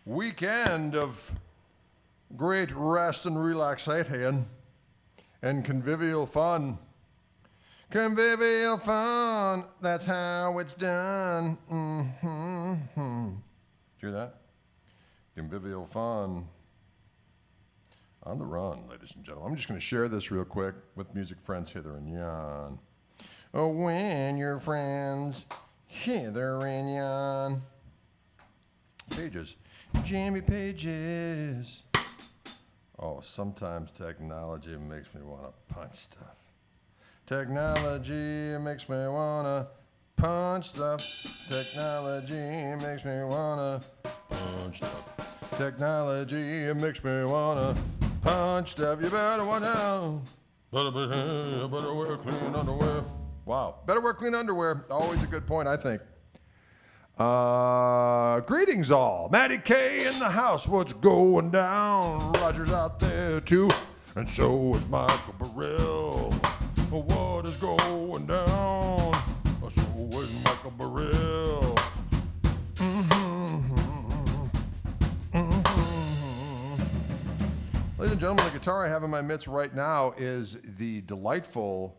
weekend of great rest and relaxation and convivial fun. Convivial fun, that's how it's done. Mm-hmm. Did you hear that? Convivial fun. On the run, ladies and gentlemen. I'm just going to share this real quick with music friends Hither and Yon. Oh, when your friends Hither and Yon. Pages. Jammy Pages. Oh, sometimes technology makes me want to punch stuff. Technology makes me want to punch stuff. Technology makes me want to punch stuff. Technology makes me want to punch stuff. You better watch out. Better wear clean underwear. Wow. Better wear clean underwear. Always a good point, I think. Greetings all. Matty K in the house. What's going down? Roger's out there too. And so is Michael Burrell. What is going down? So is Michael Burrell. Ladies and gentlemen, the guitar I have in my midst right now is the delightful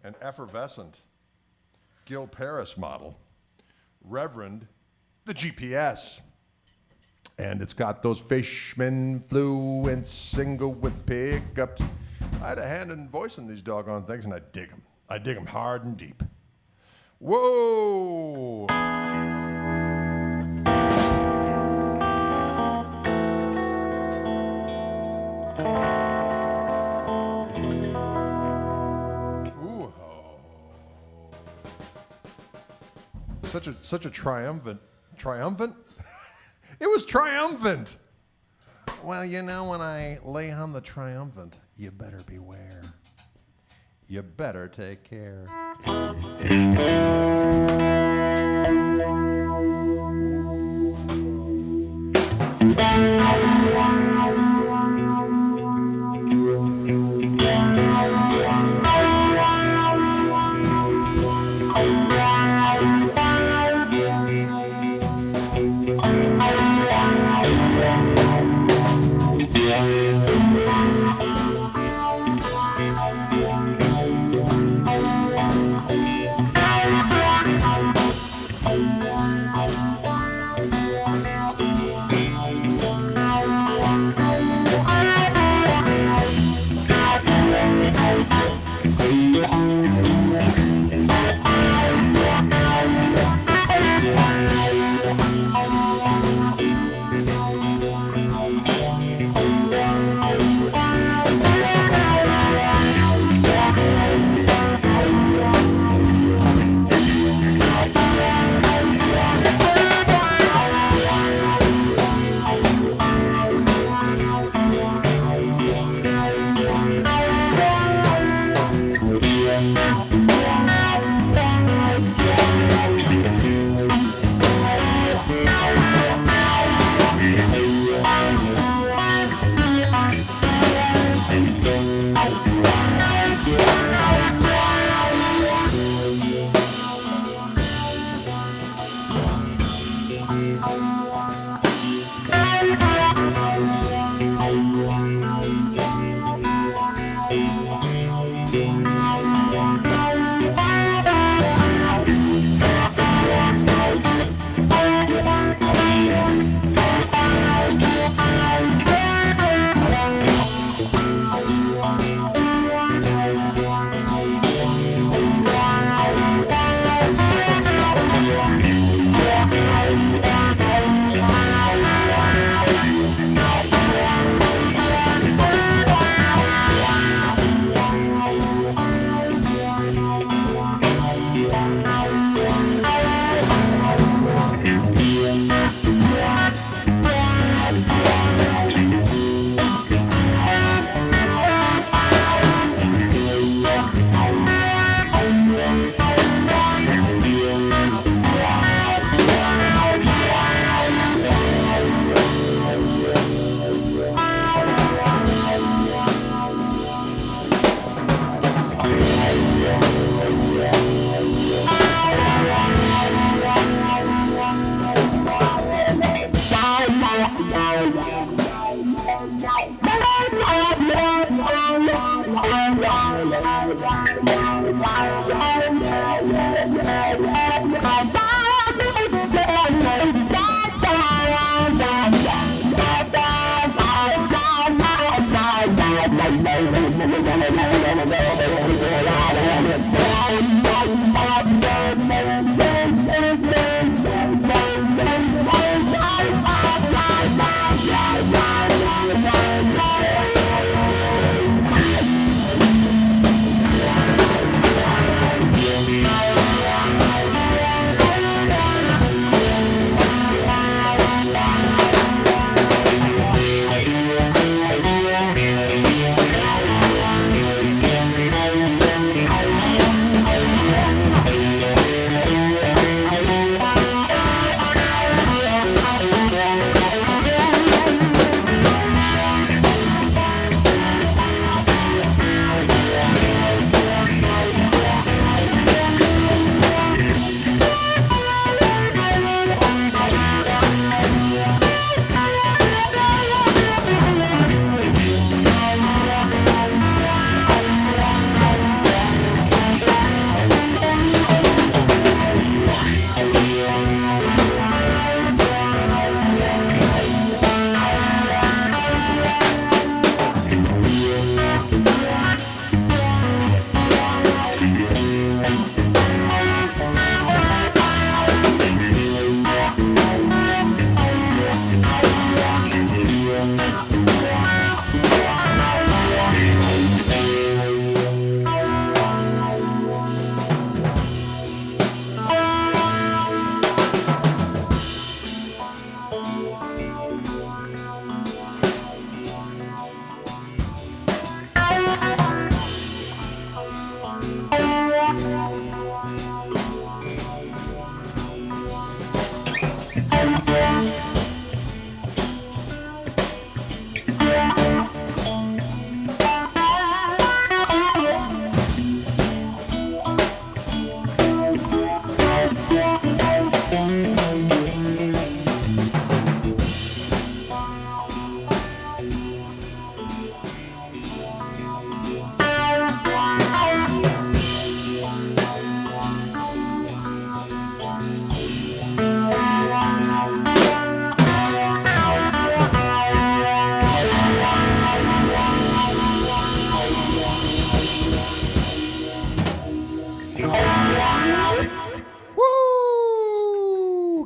and effervescent Gil Paris model, Reverend the GPS. And it's got those Fishman fluent single with pickups. I had a hand in voicing these doggone things, and I dig them. I dig them hard and deep. Whoa! Ooh. Such a triumphant. It was triumphant. Well, you know, when I lay on the triumphant, you better beware. You better take care.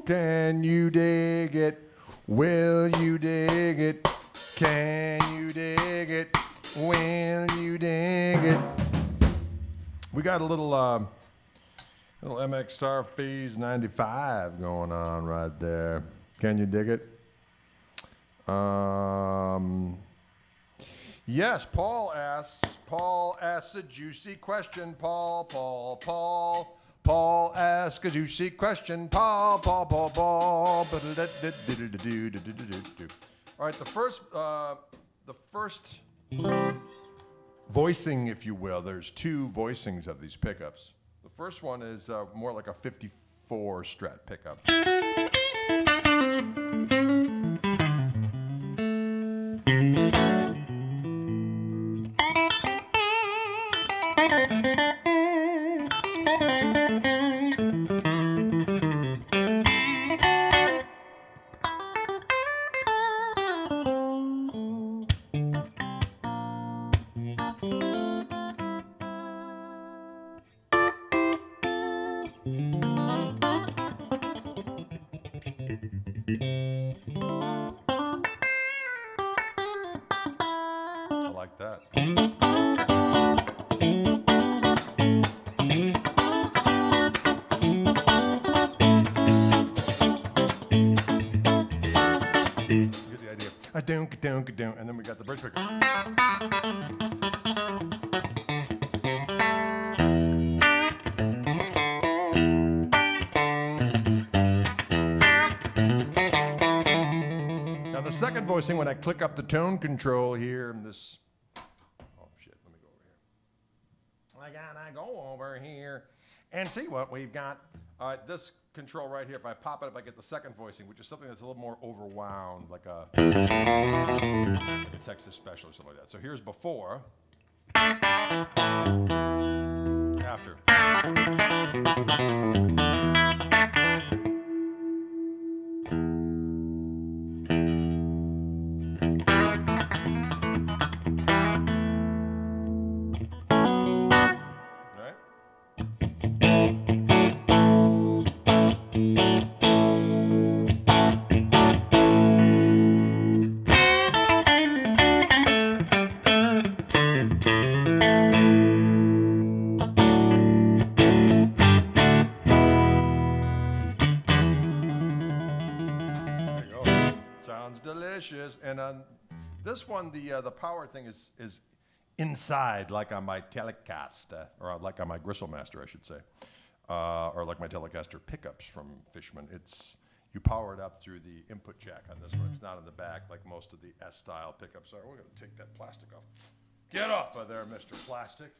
Can you dig it? Will you dig it? Can you dig it? Will you dig it? We got a little MXR Fees 95 going on right there. Can you dig it? Yes, Paul asks a juicy question. Paul asks a juicy question. Paul. All right, the first voicing, if you will. There's two voicings of these pickups. The first one is more like a 54 Strat pickup. I like that. You get the idea. A-dunk, and then we got the bridge picker. Now the second voicing, when I click up the tone control here, and this. Oh shit! Let me go over here. I gotta go over here and see what we've got. This control right here. If I pop it up, I get the second voicing, which is something that's a little more overwound, like a Texas special or something like that. So here's before. After. Delicious. And on this one, the power thing is inside, like on my Telecaster, or like on my Gristlemaster, I should say, or like my Telecaster pickups from Fishman. You power it up through the input jack on this one. It's not in the back like most of the S-style pickups are. We're going to take that plastic off. Get off of there, Mr. Plastic.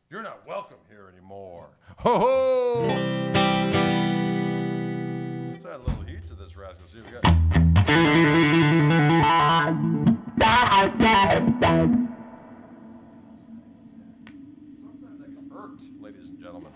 You're not welcome here anymore. Ho ho! Let's add a little heat to this rascal. See what we got. Sometimes I get hurt, ladies and gentlemen.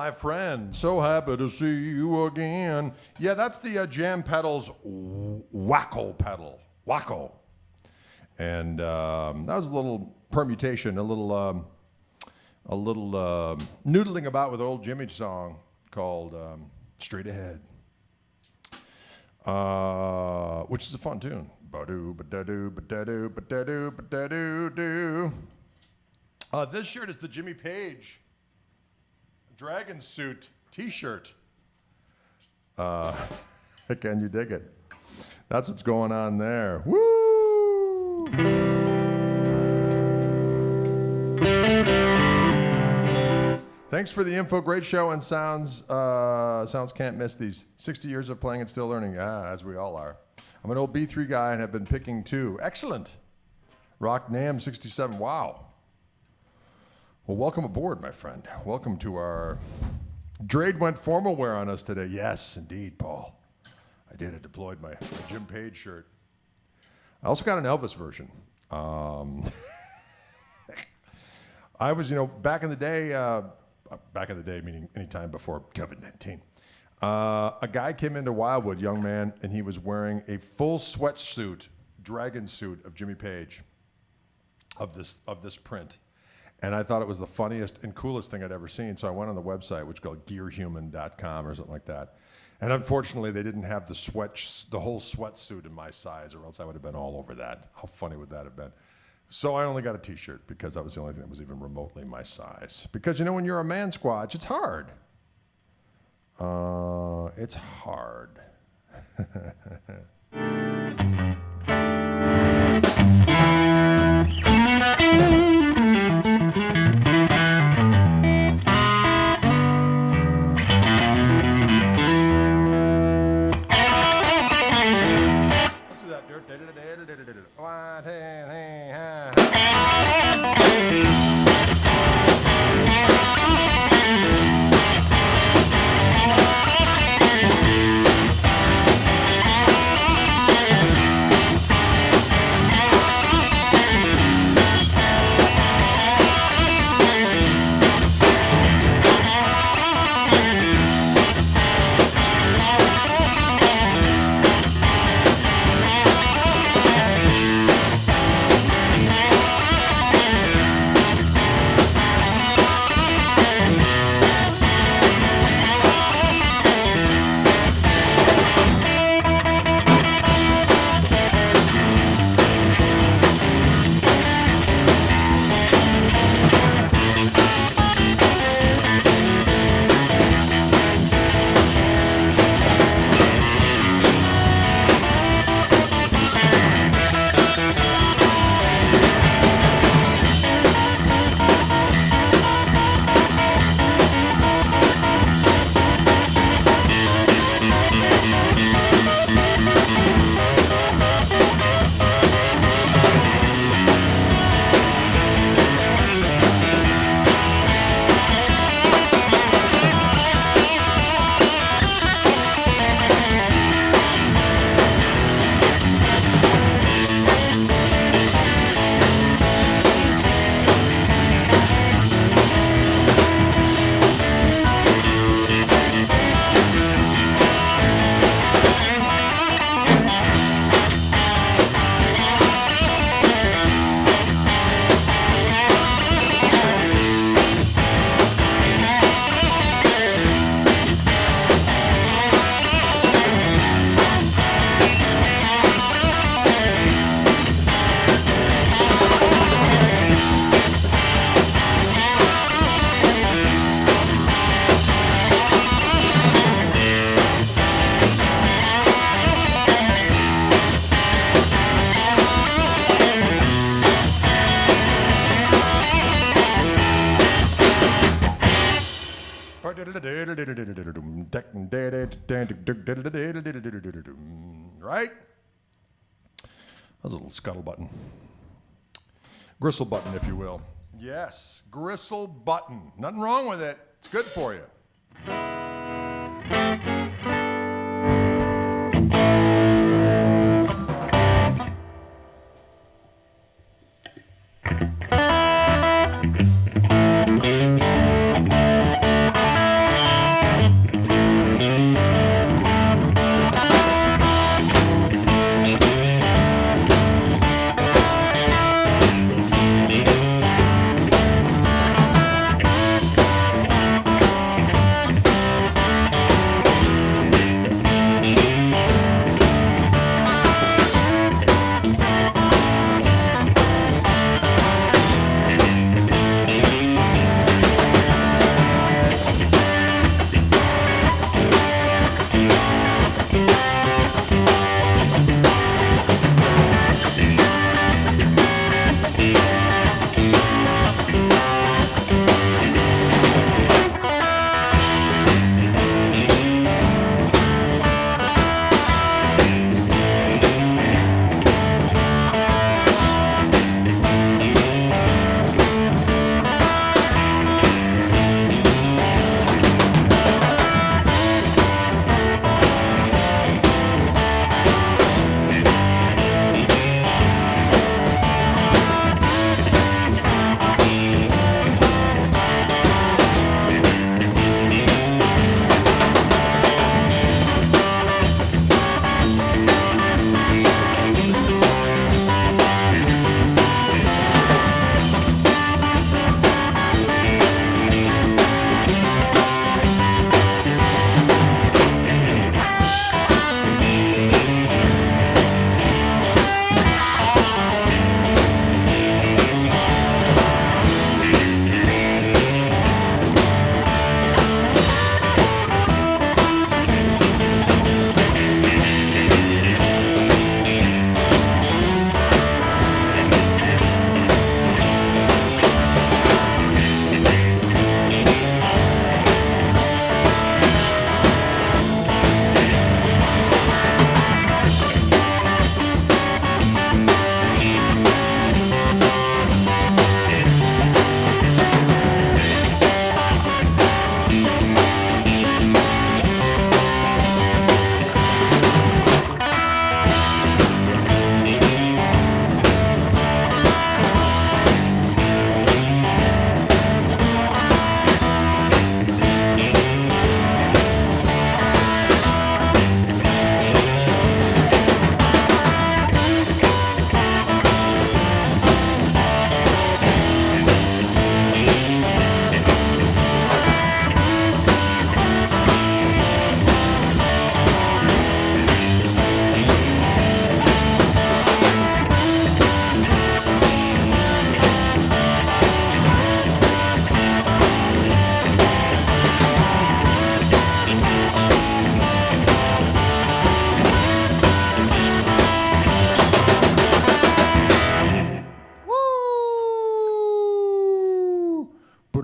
my friend. So happy to see you again. Yeah, that's the Jam Pedals Wacko pedal. Wacko. And that was a little permutation, a little noodling about with old Jimmy song called Straight Ahead, which is a fun tune. Ba-doo, ba-da-doo, ba-da-doo, ba-da-doo, ba-da-doo-doo. This shirt is the Jimmy Page Dragon Suit t-shirt. Can you dig it? That's what's going on there. Woo! Thanks for the info. Great show and sounds. Sounds can't miss these. 60 years of playing and still learning. As we all are. I'm an old B3 guy and have been picking too. Excellent. Rock Nam 67. Wow. Well, welcome aboard, my friend. Welcome to our... Drade went formal wear on us today. Yes, indeed, Paul. I did. I deployed my Jim Page shirt. I also got an Elvis version. I was, back in the day meaning any time before COVID-19, a guy came into Wildwood, young man, and he was wearing a full sweatsuit, dragon suit of Jimmy Page, of this print. And I thought it was the funniest and coolest thing I'd ever seen. So I went on the website, which is called gearhuman.com or something like that. And unfortunately, they didn't have the whole sweatsuit in my size, or else I would have been all over that. How funny would that have been? So I only got a t-shirt because that was the only thing that was even remotely my size. Because, when you're a man squatch, it's hard. It's hard. Right? That was a little scuttle button. Gristle button, if you will. Yes, gristle button. Nothing wrong with it. It's good for you.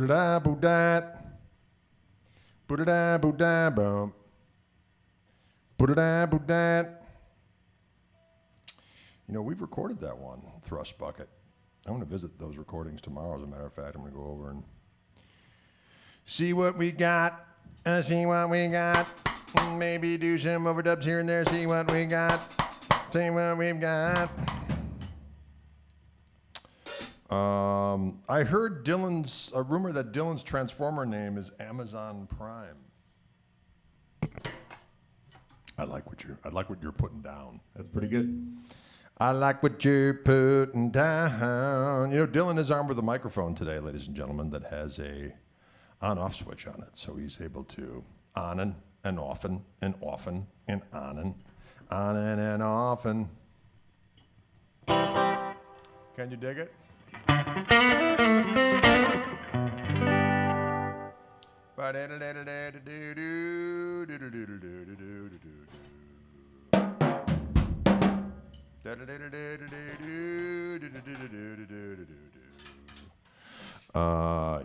Boo-da-da-boo-dat. Boo-da-da-boo-da-bum. Boo-da-da-boo-dat. You know, we've recorded that one, Thrust Bucket. I'm going to visit those recordings tomorrow, as a matter of fact. I'm going to go over and see what we got. See what we got. Maybe do some overdubs here and there. See what we got. See what we've got. I heard a rumor that Dylan's Transformer name is Amazon Prime. I like what you're putting down. That's pretty good. I like what you're putting down. You know, Dylan is armed with a microphone today, ladies and gentlemen, that has a on-off switch on it. So he's able to on and often and often and on and often. Can you dig it?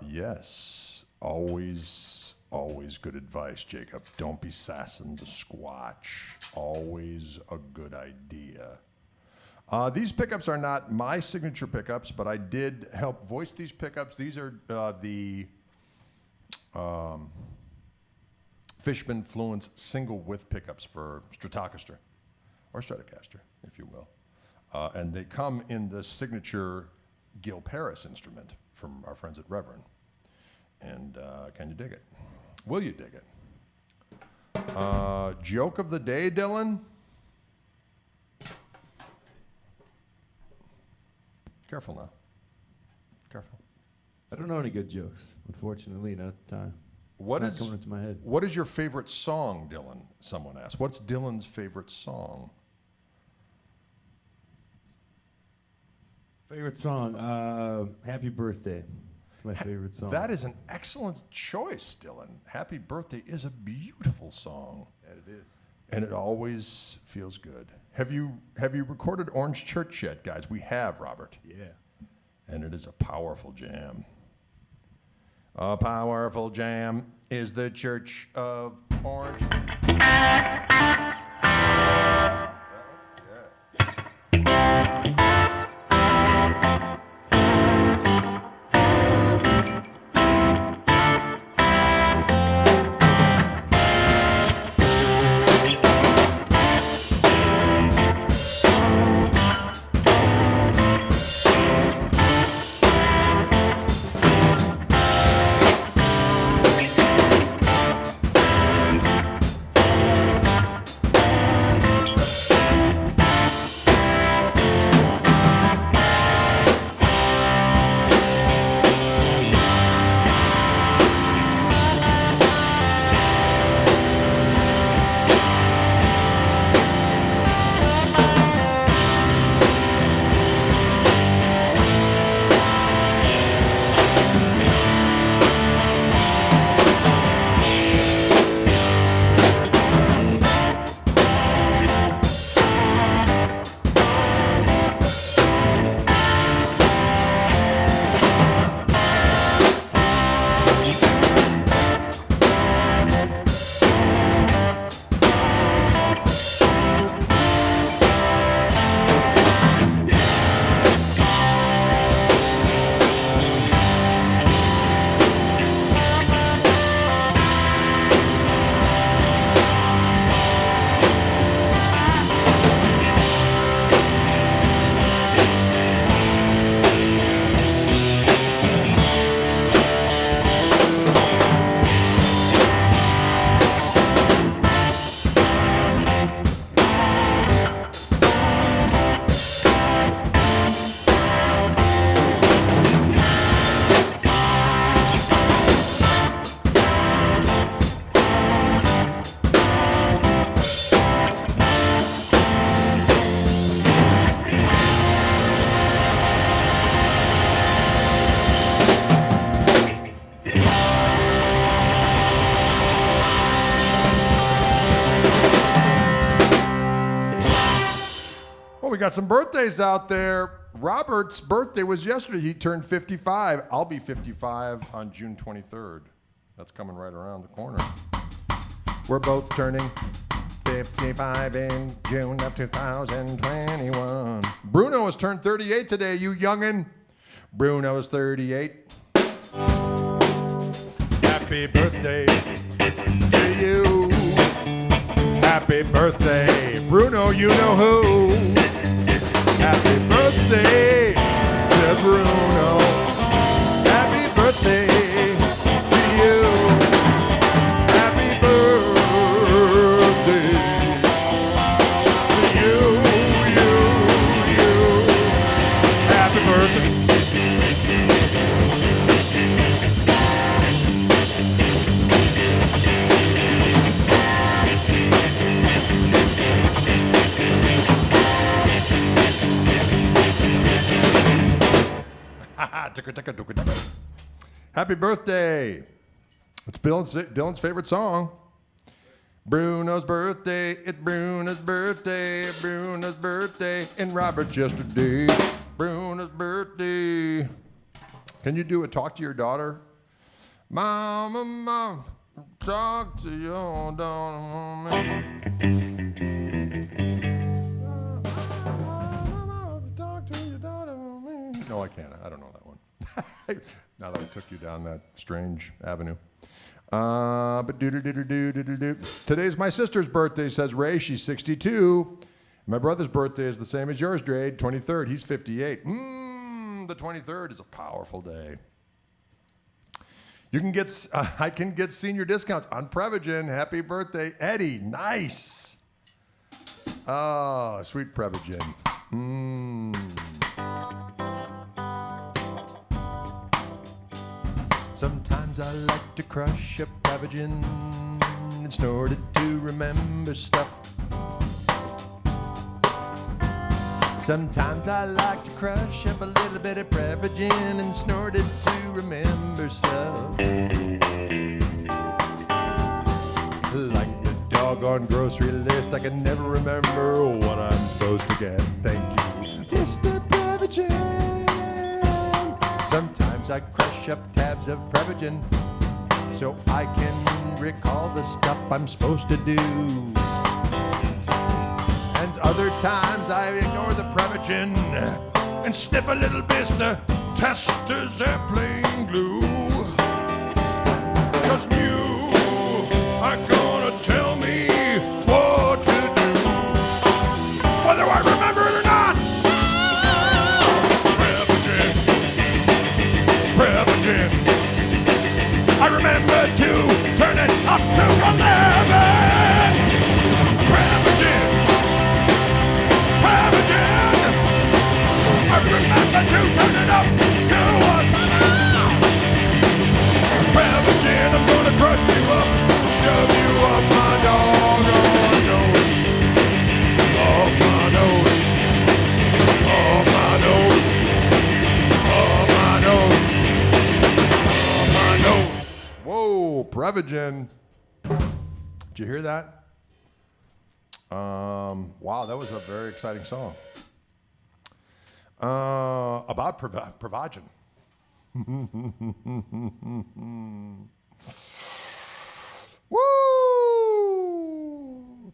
Yes, always good advice, Jacob. Don't be sassing the squatch. Always a good idea. These pickups are not my signature pickups, but I did help voice these pickups. These are the Fishman Fluence single width pickups for Stratocaster, or Stratocaster, if you will. And they come in the signature Gil Paris instrument from our friends at Reverend. And can you dig it? Will you dig it? Joke of the day, Dylan? Careful now. Careful. I don't know any good jokes, unfortunately, not at the time. What It's not coming into my head. What is your favorite song, Dylan? Someone asked. What's Dylan's favorite song? Favorite song? Happy Birthday. It's my favorite song. That is an excellent choice, Dylan. Happy Birthday is a beautiful song. Yeah, it is. And it always feels good. Have you recorded Orange Church yet, guys? We have, Robert. Yeah. And it is a powerful jam. A powerful jam is the Church of Orange. got some birthdays out there. Robert's birthday was yesterday. He turned 55. I'll be 55 on June 23rd. That's coming right around the corner. We're both turning 55 in June of 2021. Bruno has turned 38 today, you youngin'. Bruno is 38. Happy birthday to you. Happy birthday, Bruno, you know who. Happy birthday to Bruno. Happy birthday to you. Happy birthday to you, you. Happy birthday. Happy birthday. It's Dylan's favorite song. Bruno's birthday, it's Bruno's birthday, Bruno's birthday, and Robert's yesterday. Bruno's birthday. Can you do a talk to your daughter? Mom, talk to your daughter. Talk to your daughter. No, I can't. I don't know that one. Now that I took you down that strange avenue. But today's my sister's birthday, says Ray. She's 62. My brother's birthday is the same as yours, Dre, 23rd. He's 58. The 23rd is a powerful day. You can get, I can get senior discounts on Prevagen. Happy birthday, Eddie. Nice. Oh, sweet Prevagen. Sometimes I like to crush a Prevagen and snort it to remember stuff. Sometimes I like to crush up a little bit of Prevagen and snort it to remember stuff. Like the doggone grocery list, I can never remember what I'm supposed to get. Thank you, Mr. Prevagen. Sometimes I crush up tabs of Prevagen so I can recall the stuff I'm supposed to do. And other times I ignore the Prevagen and sniff a little bit of Tester's airplane glue. 'Cause you are gonna tell me what to do, whether I remember it or not. Prevagen. I remember to turn it up to 11. Prevagen. I remember to turn it up to 11. Prevagen, I'm gonna crush you up, shove you up my doggone nose. Up my nose. Up my nose. Up my nose. Whoa, Prevagen. Did you hear that? Wow, that was a very exciting song. About Prevagen. Woo!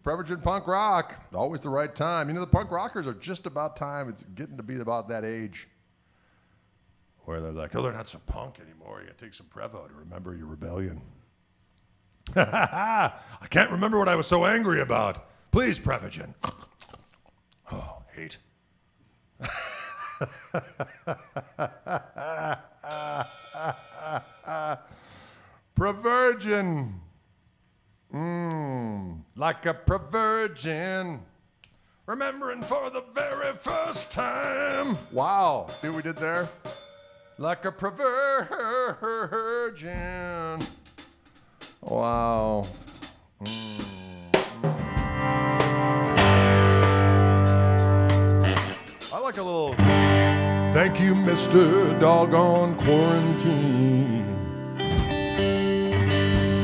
Prevagen punk rock. Always the right time. You know, the punk rockers are just about time. It's getting to be about that age where they're like, oh, they're not so punk anymore. You gotta take some Prevo to remember your rebellion. I can't remember what I was so angry about. Please, Prevagen. Oh, hate. Prevagen. Like a Prevagen. Remembering for the very first time. Wow. See what we did there? Like a Prevagen. Wow. I like a little thank you, Mr. Doggone Quarantine,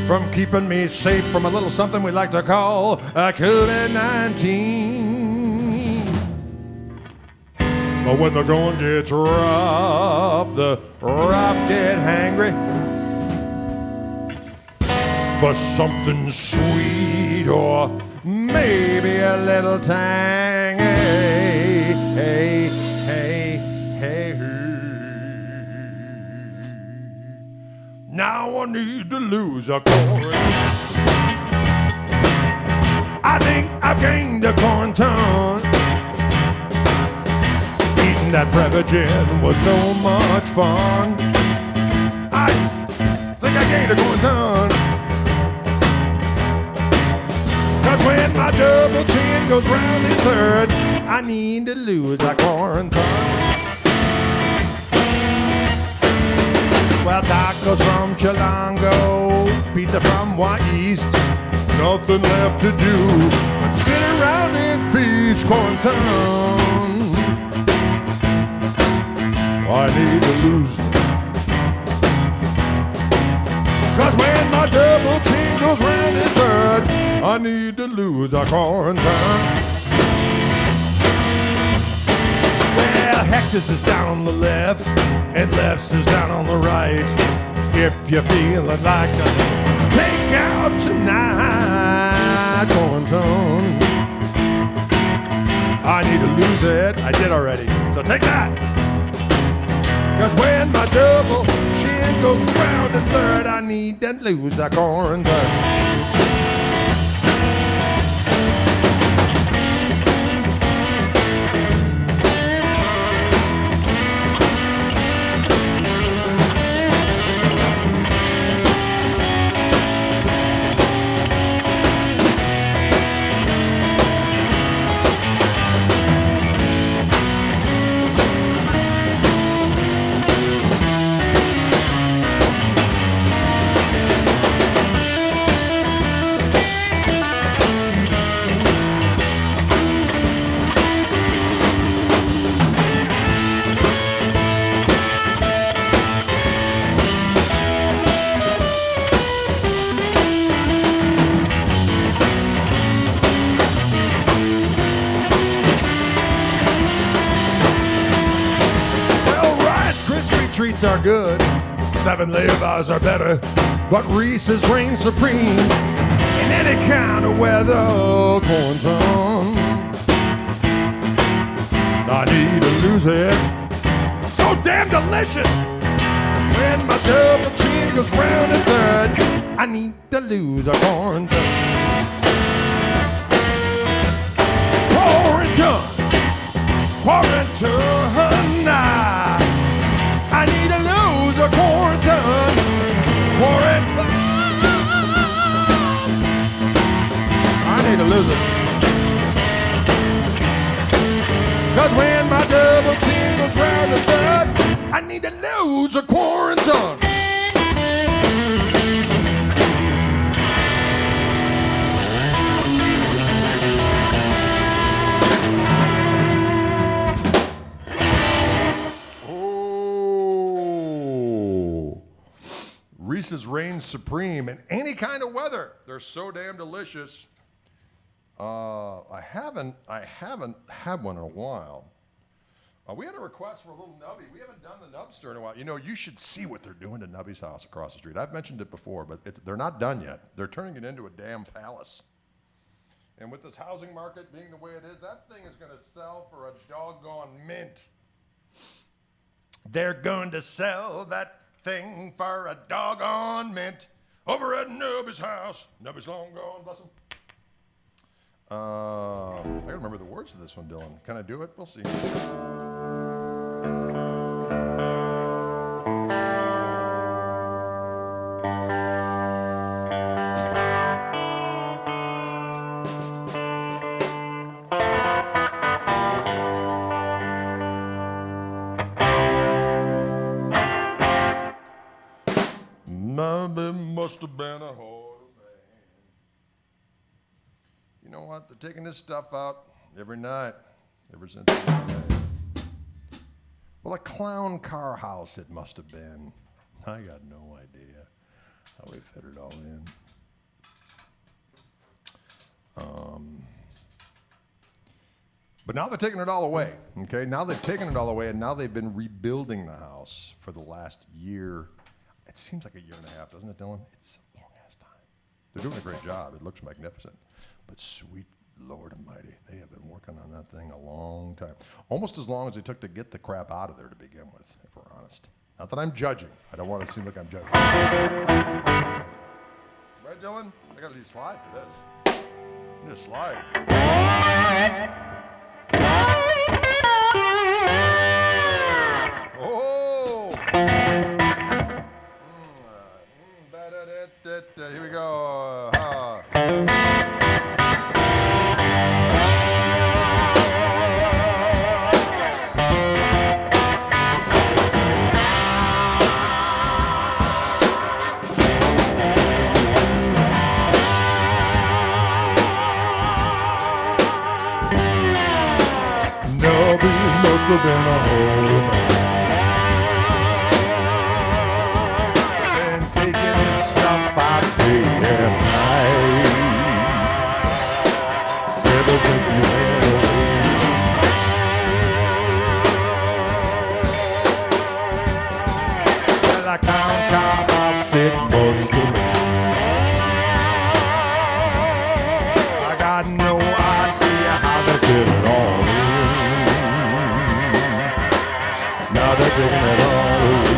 from keeping me safe from a little something we like to call COVID-19. But when the going gets rough, the rough get hangry for something sweet or maybe a little tangy. Hey, hey, hey. Now I need to lose a corn. I think I've gained a corn ton. Eating that Prevagen was so much fun. I think I gained a corn ton. 'Cause when my double chin goes round in third, I need to lose a corn ton. Well, tacos from Chilango, pizza from Y-East, nothing left to do but sit around and feast corn ton. I need to lose. 'Cause when my double chin goes round in third, I need to lose a corn ton. Well, Hector's is down on the left, and left's is down on the right. If you're feeling like a takeout tonight, corn ton, I need to lose it. I did already, so take that. 'Cause when my double chin goes round in third, I need to lose a corn ton. Treats are good, 7-layer bars are better, but Reese's reigns supreme in any kind of weather. Corn ton, I need to lose it. So damn delicious. When my double chin goes round and third, I need to lose a corn ton. Quarantine, quarantine now. I need to lose a corn ton. Quarantine. I need to lose it. 'Cause when my double chin goes round the third, I need to lose a quarantine. Reese's reigns supreme in any kind of weather. They're so damn delicious. I haven't had one in a while. We had a request for a little nubby. We haven't done the Nubster in a while. You know, you should see what they're doing to Nubby's house across the street. I've mentioned it before, but they're not done yet. They're turning it into a damn palace. And with this housing market being the way it is, that thing is going to sell for a doggone mint. They're going to sell that thing for a doggone mint over at Nubby's house. Nubby's long gone, bless him. I gotta remember the words of this one, Dylan. Can I do it? We'll see. Must have been a hard man. You know what? They're taking this stuff out every night, ever since. Well, a clown car house it must have been. I got no idea how we fit it all in. But now they're taking it all away, okay? Now they've taken it all away, and now they've been rebuilding the house for the last year. It seems like a year and a half, doesn't it, Dylan? It's a long-ass time. They're doing a great job. It looks magnificent. But sweet Lord Almighty, they have been working on that thing a long time. Almost as long as it took to get the crap out of there to begin with, if we're honest. Not that I'm judging. I don't want to seem like I'm judging. Right, Dylan? I got to need a slide for this. I need a slide. Oh! Here we go. Must have been a whole man. Been taking his stuff by day and night. Ever since he went away. Well, I count how house it must have been. I got no idea how they did it all. Now they're taking it all away.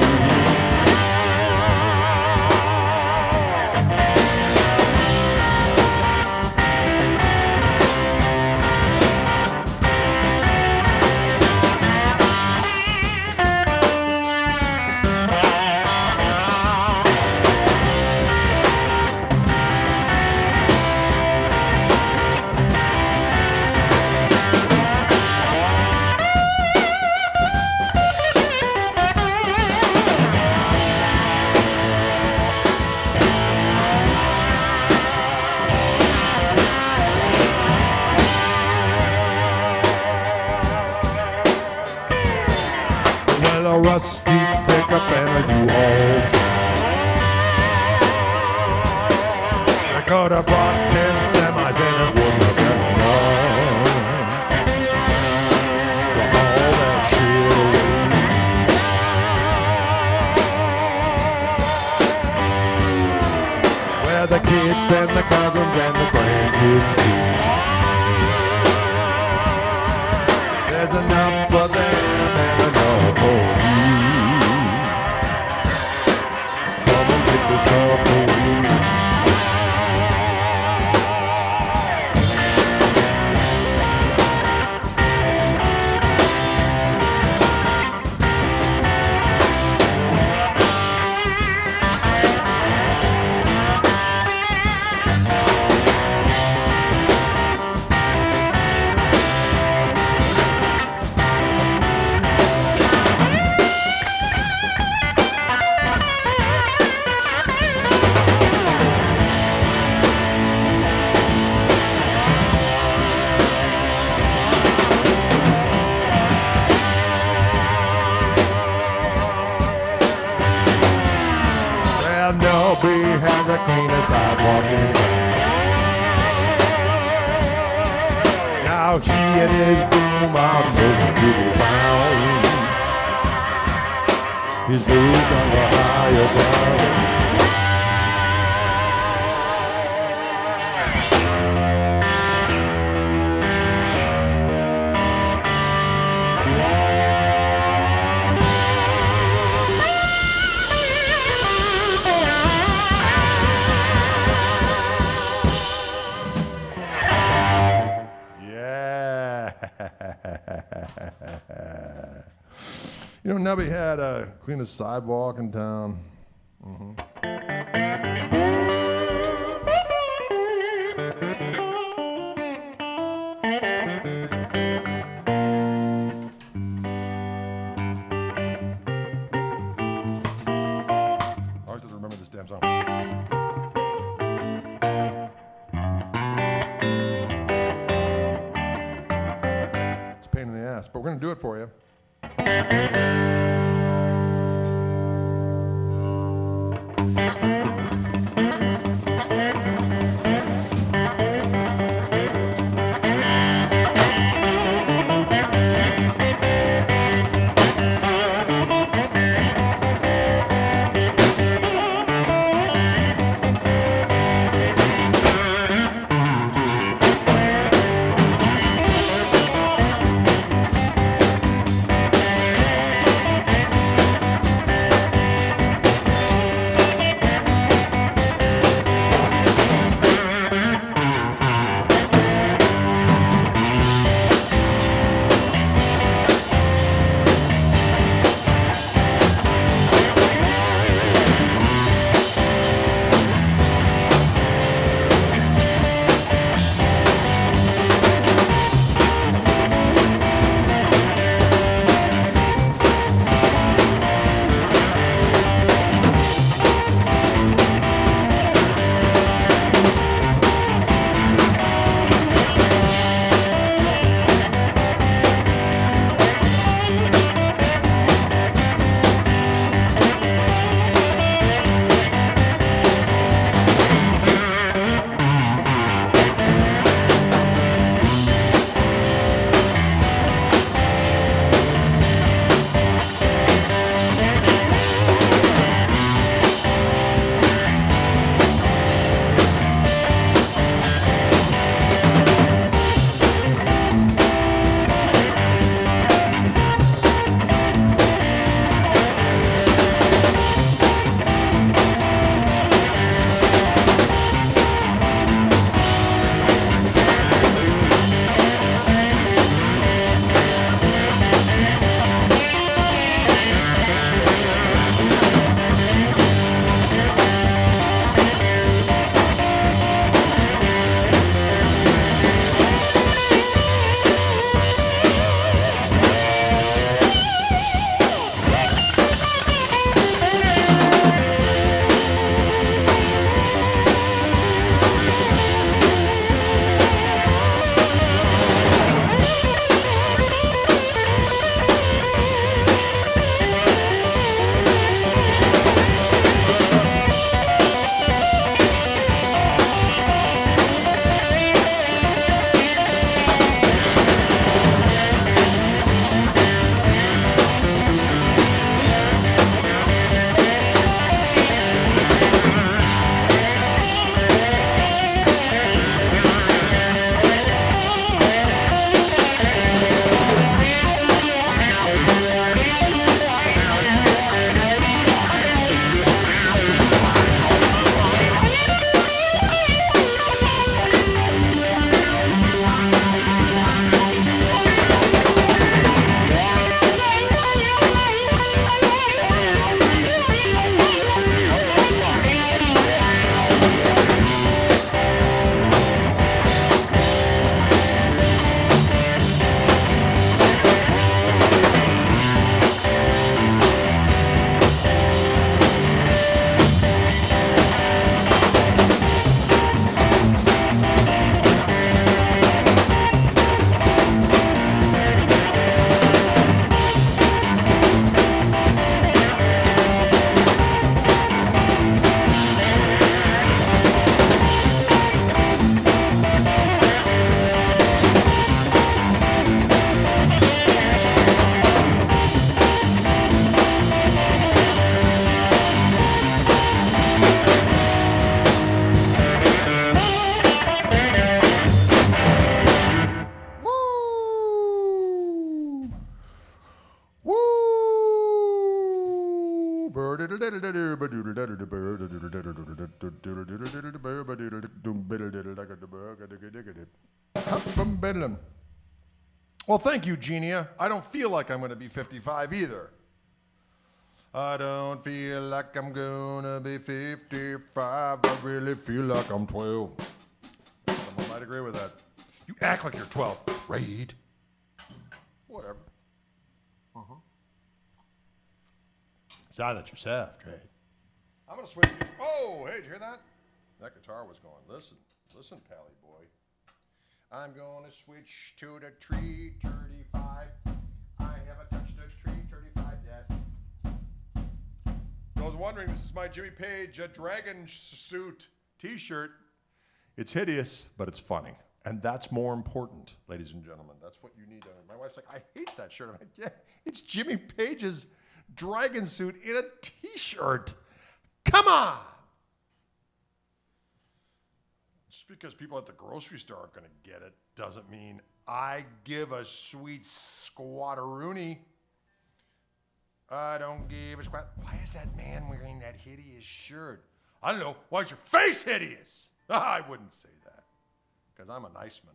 A rusty pickup and a U-Haul truck. I could have bought 10 semis and it wouldn't have been enough to haul that shit away. Where the kids and the cousins and the grandkids do. There's enough for them and enough for you. Come and take this stuff for you. We have the cleanest sidewalk in town. Now he and his broom are nowhere to be found. He's moved on the higher ground. You know, Nubby had cleanest sidewalk in town. I always have to remember this damn song. It's a pain in the ass, but we're going to do it for you. Well, thank you, Genia. I don't feel like I'm going to be 55 either. I don't feel like I'm going to be 55. I really feel like I'm 12. Someone might agree with that. You act like you're 12. Raid. Whatever. Silence yourself, Trey. I'm going to switch. Oh, hey, did you hear that? That guitar was going. Listen, Pally boy. I'm going to switch to the tree 35. I haven't touched the tree 35 yet. I was wondering, this is my Jimmy Page dragon suit t-shirt. It's hideous, but it's funny. And that's more important, ladies and gentlemen. That's what you need. My wife's like, I hate that shirt. I'm like, yeah, it's Jimmy Page's dragon suit in a t-shirt. Come on! Just because people at the grocery store aren't going to get it doesn't mean I give a sweet squatteroony. I don't give a squat. Why is that man wearing that hideous shirt? I don't know. Why is your face hideous? I wouldn't say that, because I'm a nice man.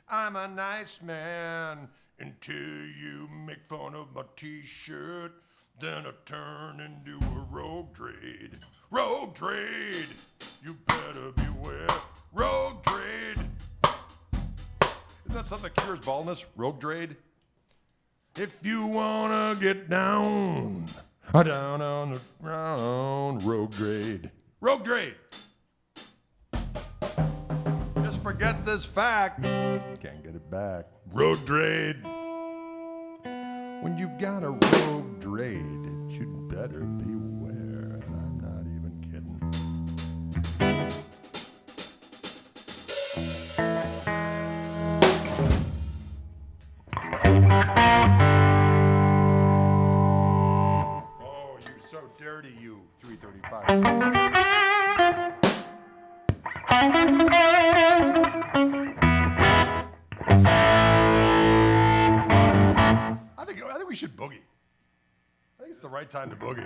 I'm a nice man until you make fun of my t-shirt. Then I turn into a rogue trade. Rogue trade! You better beware. Rogue trade! Isn't that something that cures baldness? Rogue trade? If you wanna get down on the ground, rogue trade. Rogue trade! Just forget this fact. Can't get it back. Road trade. When you've got a rogue trade, you'd better beware. And I'm not even kidding. Oh, you so dirty, you 335. I think we should boogie. I think it's the right time to boogie.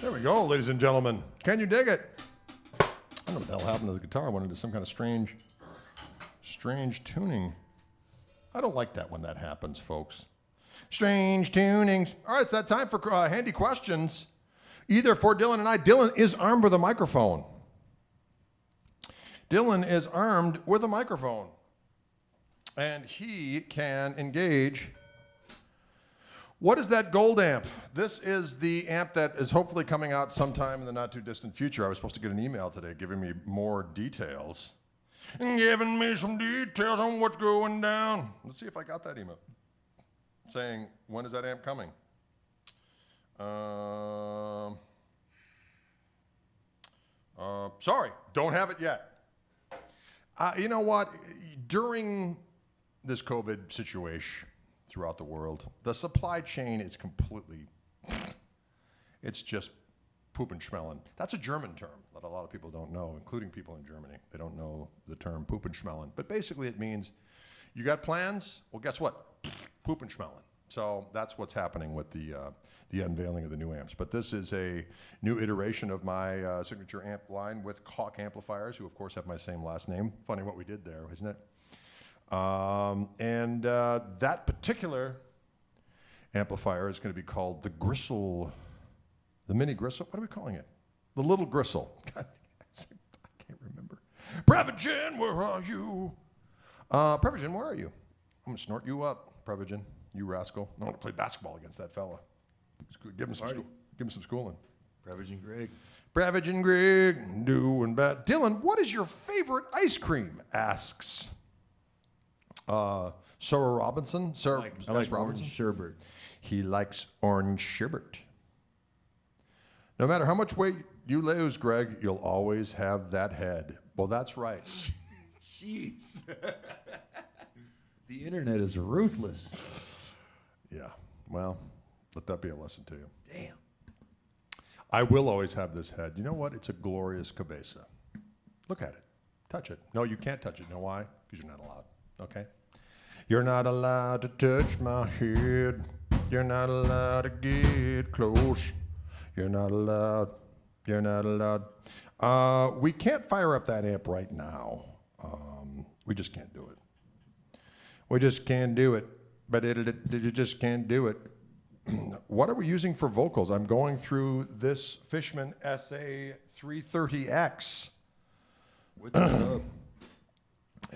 There we go, ladies and gentlemen. Can you dig it? I don't know what the hell happened to the guitar. I went into some kind of strange tuning. I don't like that when that happens, folks. Strange tunings. All right, it's that time for handy questions. Either for Dylan and I. Dylan is armed with a microphone. Dylan is armed with a microphone. And he can engage. What is that gold amp? This is the amp that is hopefully coming out sometime in the not too distant future. I was supposed to get an email today giving me more details. Giving me some details on what's going down. Let's see if I got that email. Saying, when is that amp coming? Sorry, don't have it yet. You know what? During this COVID situation throughout the world, the supply chain is completely, it's just poop and schmelling. That's a German term that a lot of people don't know, including people in Germany. They don't know the term poop and schmelling. But basically it means you got plans? Well, guess what? Poop and schmelling. So that's what's happening with the unveiling of the new amps. But this is a new iteration of my signature amp line with Koch amplifiers, who of course have my same last name. Funny what we did there, isn't it? That particular amplifier is going to be called the Gristle, the Mini Gristle. What are we calling it? The Little Gristle. God, I can't remember. Prevagen, where are you? Prevagen, where are you? I'm going to snort you up, Prevagen, you rascal. I want to play basketball against that fella. Give him some, give him some schooling. Prevagen Greg. Prevagen Greg, doing bad. Dylan, what is your favorite ice cream? Asks Sarah Robinson. Sarah I like Robinson. orange sherbet. He likes orange sherbet. No matter how much weight you lose, Greg, you'll always have that head. Well, that's right. Jeez. The internet is ruthless. Yeah. Well, let that be a lesson to you. Damn. I will always have this head. You know what? It's a glorious cabeza. Look at it. Touch it. No, you can't touch it. You know why? Because you're not allowed. Okay? You're not allowed to touch my head. You're not allowed to get close. You're not allowed. You're not allowed. We can't fire up that amp right now. We just can't do it. We just can't do it. But you just can't do it. What are we using for vocals? I'm going through this Fishman SA330X. What's up?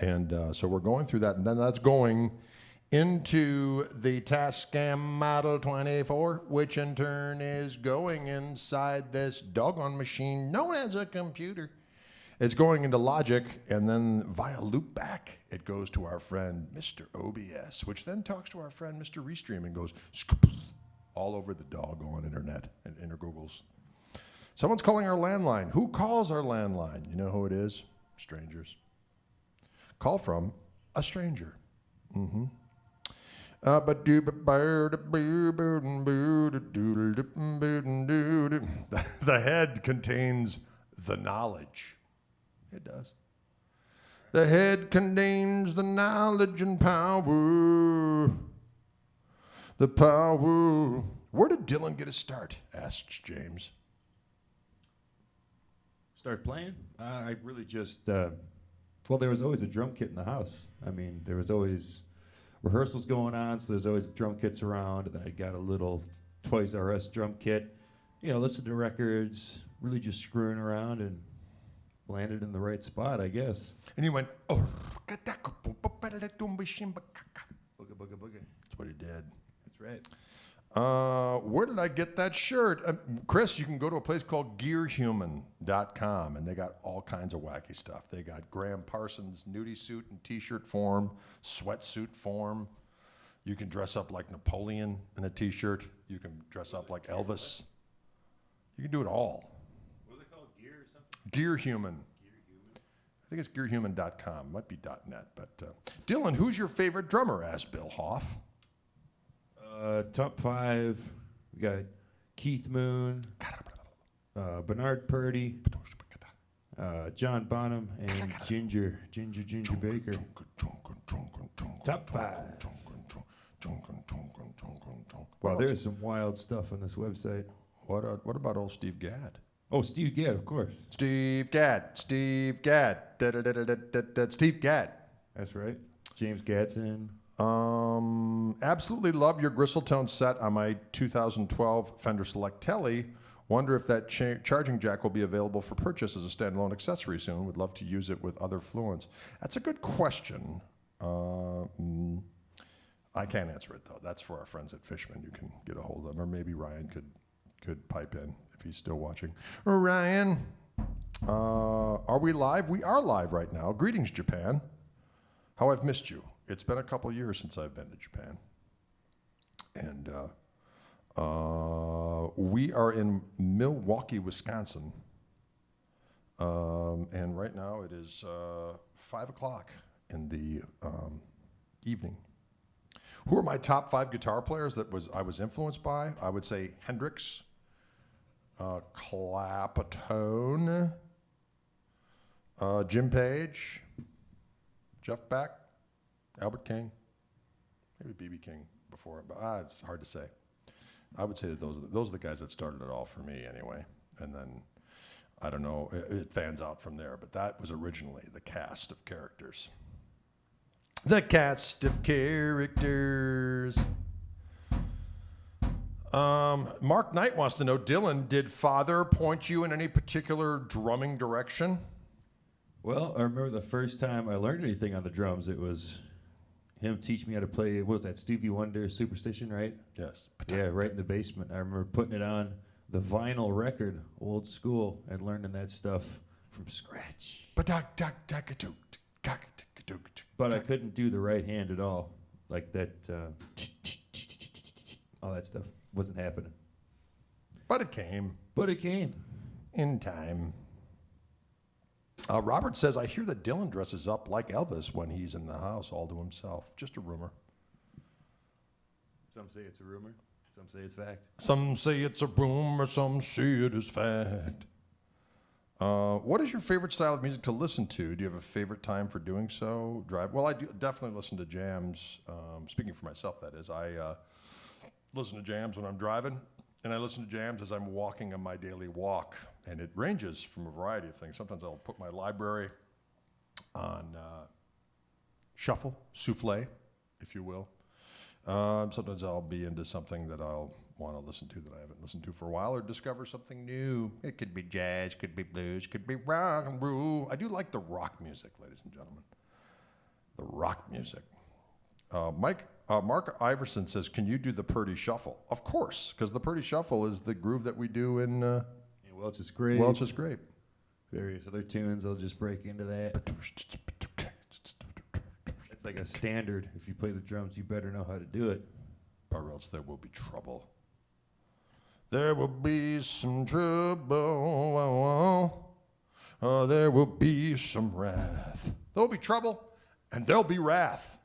And so we're going through that, and then that's going into the Tascam Model 24, which in turn is going inside this doggone machine known as a computer. It's going into Logic, and then via loopback, it goes to our friend Mr. OBS, which then talks to our friend Mr. Restream and goes all over the doggone internet and intergoogles. Someone's calling our landline. Who calls our landline? You know who it is? Strangers. Call from a stranger. Mm-hmm. The head contains the knowledge. It does. The head contains the knowledge and power. The power. Where did Dylan get his start? Asks James. Start playing? I really just, well, there was always a drum kit in the house. I mean, there was always rehearsals going on, so there's always drum kits around. And then I got a little Toys R Us drum kit. You know, listened to records, really just screwing around and landed in the right spot, I guess. And he went, oh, booga, booga, booga. That's what he did. That's right. Where did I get that shirt? Chris, you can go to a place called gearhuman.com, and they got all kinds of wacky stuff. They got Graham Parsons nudie suit and t-shirt form, sweatsuit form. You can dress up like Napoleon in a t-shirt. You can dress up like Elvis. You can do it all. What was it called? Gear or something? Gearhuman. I think it's gearhuman.com. Might be .net. But Dylan, who's your favorite drummer? Asked Bill Hoff. Top 5, we got Keith Moon, Bernard Purdy, John Bonham, and Ginger Baker. Top 5. Wow, there's some wild stuff on this website. What about old Steve Gadd? Oh, Steve Gadd, of course. Steve Gadd. Steve Gadd. Steve Gadd. That's right. James Gadsden. Absolutely love your Gristle-tone set on my 2012 Fender Select Telly. Wonder if that charging jack will be available for purchase as a standalone accessory soon. Would love to use it with other Fluents. That's a good question. I can't answer it, though. That's for our friends at Fishman. You can get a hold of them. Or maybe Ryan could pipe in if he's still watching. Ryan, are we live? We are live right now. Greetings, Japan. How I've missed you. It's been a couple years since I've been to Japan. And we are in Milwaukee, Wisconsin. And right now it is 5 o'clock in the evening. Who are my top 5 guitar players that I was influenced by? I would say Hendrix, Clapton, Jim Page, Jeff Beck, Albert King, maybe B.B. King before, but it's hard to say. I would say that those are the guys that started it all for me anyway. And then, I don't know, it fans out from there, but that was originally the cast of characters. The cast of characters. Mark Knight wants to know, Dylan, did Father point you in any particular drumming direction? Well, I remember the first time I learned anything on the drums, it was him teaching me how to play, what was that, Stevie Wonder, Superstition, right? Yes. Yeah, right in the basement. I remember putting it on the vinyl record, old school, and learning that stuff from scratch. But I couldn't do the right hand at all. Like that, all that stuff wasn't happening. But it came. In time. Robert says, I hear that Dylan dresses up like Elvis when he's in the house all to himself. Just a rumor. Some say it's a rumor. Some say it's fact. Some say it's a rumor. Some say it is fact. What is your favorite style of music to listen to? Do you have a favorite time for doing so? Drive? Well, I do definitely listen to jams. Speaking for myself, that is. I listen to jams when I'm driving, and I listen to jams as I'm walking on my daily walk. And it ranges from a variety of things. Sometimes I'll put my library on shuffle, souffle, if you will. Sometimes I'll be into something that I'll want to listen to that I haven't listened to for a while, or discover something new. It could be jazz, could be blues, could be rock and roll. I do like the rock music, ladies and gentlemen. The rock music. Mark Iverson says, can you do the Purdy Shuffle? Of course, because the Purdy Shuffle is the groove that we do in Welch's Grape. Welch's Grape. Various other tunes, I'll just break into that. It's like a standard. If you play the drums, you better know how to do it. Or else there will be trouble. There will be some trouble. There will be some wrath. There will be trouble, and there'll be wrath.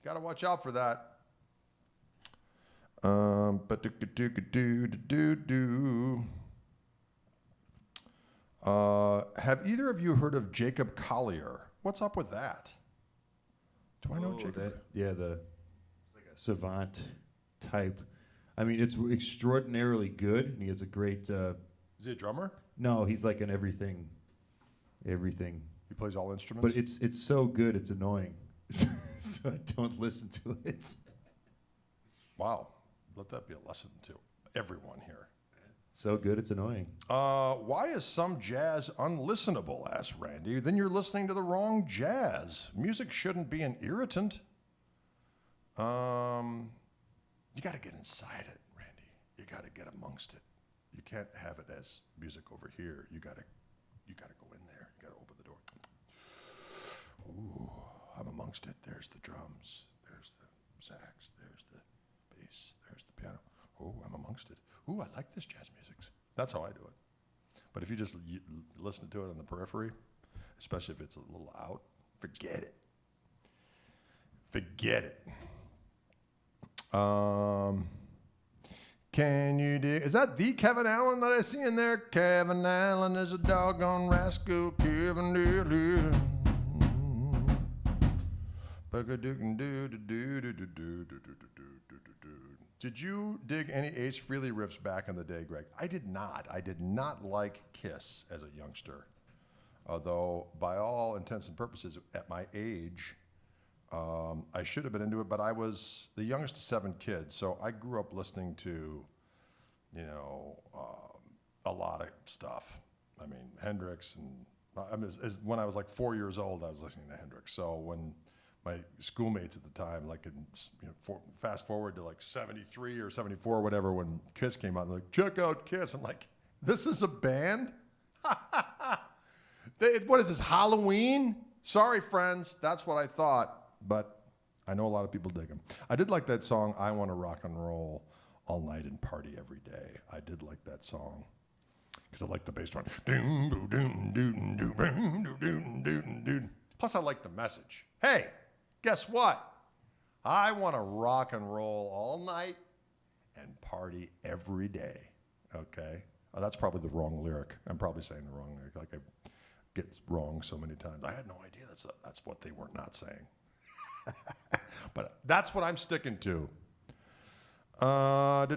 Got to watch out for that. Have either of you heard of Jacob Collier? What's up with that? Do I know Jacob? Like a savant type. I mean, it's extraordinarily good, and he has a great... Is he a drummer? No, he's like an everything. He plays all instruments? But it's so good, it's annoying. So I don't listen to it. Wow. Let that be a lesson to everyone here. So good, it's annoying. Why is some jazz unlistenable, asked Randy. Then you're listening to the wrong jazz. Music shouldn't be an irritant. You got to get inside it, Randy. You got to get amongst it. You can't have it as music over here. You got to go in there. You got to open the door. Ooh, I'm amongst it. There's the drums. There's the sax. There's the bass. There's the piano. Oh, I'm amongst it. Ooh, I like this jazz music. That's how I do it. But if you just listen to it on the periphery, especially if it's a little out, forget it. Forget it. Can you dig? Is that the Kevin Allen that I see in there? Kevin Allen is a doggone rascal. Kevin Allen. Did you dig any Ace Frehley riffs back in the day, Greg? I did not. I did not like Kiss as a youngster. Although, by all intents and purposes, at my age, I should have been into it, but I was the youngest of 7 kids, so I grew up listening to, a lot of stuff. I mean, Hendrix, and when I was like 4 years old, I was listening to Hendrix. So when my schoolmates at the time, fast forward to like 73 or 74 or whatever, when Kiss came out, they're like, check out Kiss. I'm like, this is a band? What is this, Halloween? Sorry, friends, that's what I thought, but I know a lot of people dig them. I did like that song, I Want to Rock and Roll All Night and Party Every Day. I did like that song because I like the bass line. Plus, I like the message. Hey, guess what? I want to rock and roll all night and party every day. Okay? Oh, that's probably the wrong lyric. I'm probably saying the wrong lyric. Like I get wrong so many times. I had no idea that's what they were not saying. But that's what I'm sticking to. That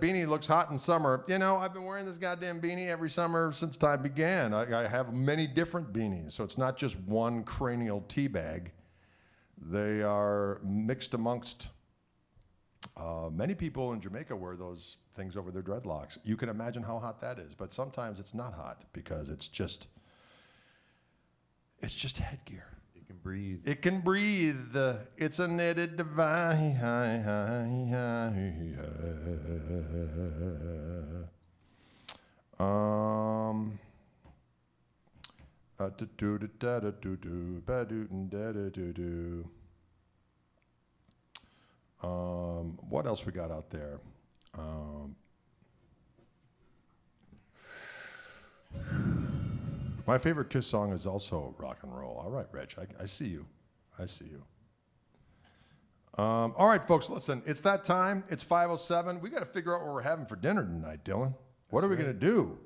beanie looks hot in summer. I've been wearing this goddamn beanie every summer since time began. I have many different beanies, so it's not just one cranial tea bag. They are mixed amongst many people in Jamaica wear those things over their dreadlocks. You can imagine how hot that is, but sometimes it's not hot because it's just headgear. It can breathe. It can breathe. It's a knitted device. What else we got out there? My favorite Kiss song is also rock and roll. All right, Reg, I see you. I see you. All right, folks, listen, it's that time. It's 5:07. We got to figure out what we're having for dinner tonight, Dylan. What are we going to do?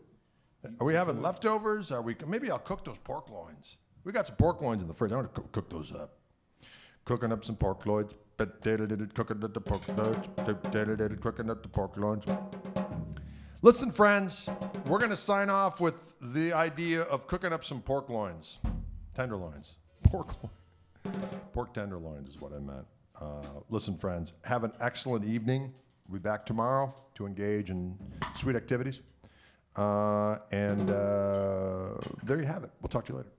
Are we having leftovers? Maybe I'll cook those pork loins. We got some pork loins in the fridge. I'm going to cook those up. Cooking up some pork loins. Cooking up the pork loins. Listen, friends, we're going to sign off with the idea of cooking up some pork loins. Tenderloins. Pork tenderloins is what I meant. Listen, friends, have an excellent evening. We'll be back tomorrow to engage in sweet activities. And there you have it. We'll talk to you later.